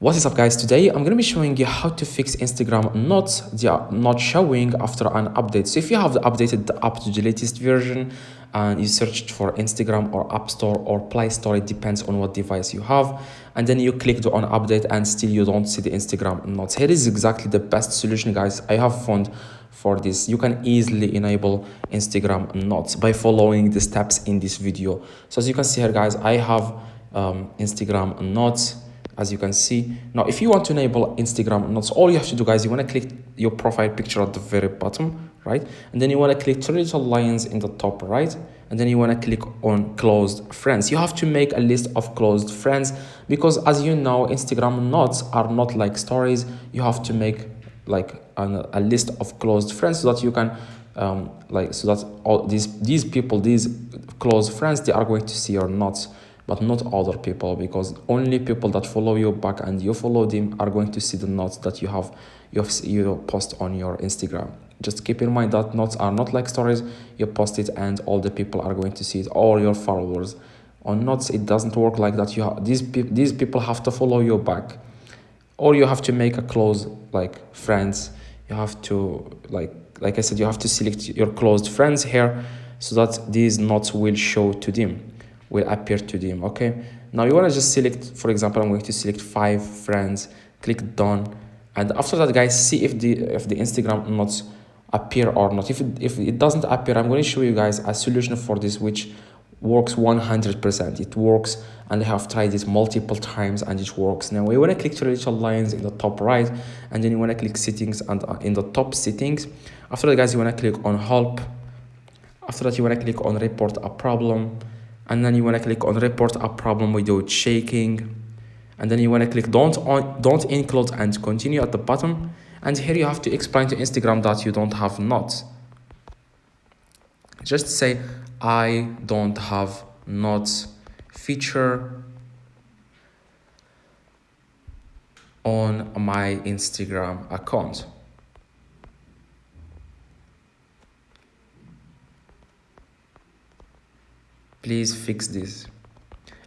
What is up, guys? Today I'm going to be showing you how to fix Instagram not showing after an update. So if you have updated the app to the latest version and you searched for Instagram or App Store or Play Store, it depends on what device you have, and then you clicked on update and still you don't see the Instagram notes. Here is exactly the best solution, guys, I have found for this. You can easily enable Instagram notes by following the steps in this video. So as you can see here, guys, I have Instagram notes, as you can see. Now if you want to enable Instagram notes, all you have to do, guys, you want to click your profile picture at the very bottom, right? And then you want to click three little lines in the top right, and then you want to click on closed friends. You have to make a list of closed friends because, as you know, Instagram notes are not like stories. You have to make like a list of closed friends so that you can so that all these people, these close friends, they are going to see your notes, but not other people, because only people that follow you back and you follow them are going to see the notes that you post on your Instagram. Just keep in mind that notes are not like stories. You post it and all the people are going to see it, all your followers. On notes it doesn't work like that. These people have to follow you back, or you have to make a close like friends. You have to like I said, you have to select your closed friends here so that these notes will show to them, will appear to them. Okay, now you want to just select, for example, I'm going to select 5 friends, click done, and after that, guys, see if the Instagram notes appear or not. If it doesn't appear, I'm going to show you guys a solution for this which works 100%. It works, and I have tried it multiple times and it works. Now you want to click three little lines in the top right, and then you want to click settings, and in the top settings, after that, guys, you want to click on help. After that, you want to click on report a problem, and then you want to click on report a problem without shaking, and then you want to click don't include and continue at the bottom. And here you have to explain to Instagram that you don't have notes. Just say, I don't have notes feature on my Instagram account. Please fix this.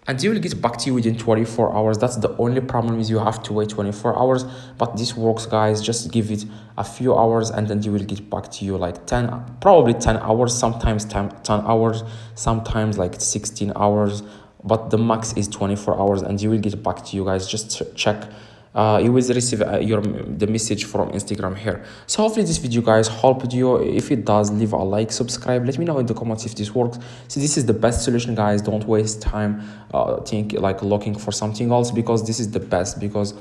And they will get back to you within 24 hours. That's the only problem, is you have to wait 24 hours. But this works, guys. Just give it a few hours and then they will get back to you like probably 10 hours, sometimes 10 hours, sometimes like 16 hours. But the max is 24 hours and they will get back to you, guys. Just check. You will receive the message from Instagram here. So hopefully this video, guys, helped you. If it does, leave a like, subscribe, let me know in the comments if this works. So this is the best solution, guys. Don't waste time looking for something else, because this is the best. Because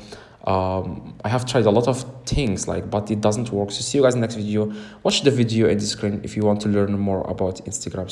I have tried a lot of things but it doesn't work. So see you guys in the next video. Watch the video in the screen if you want to learn more about Instagram.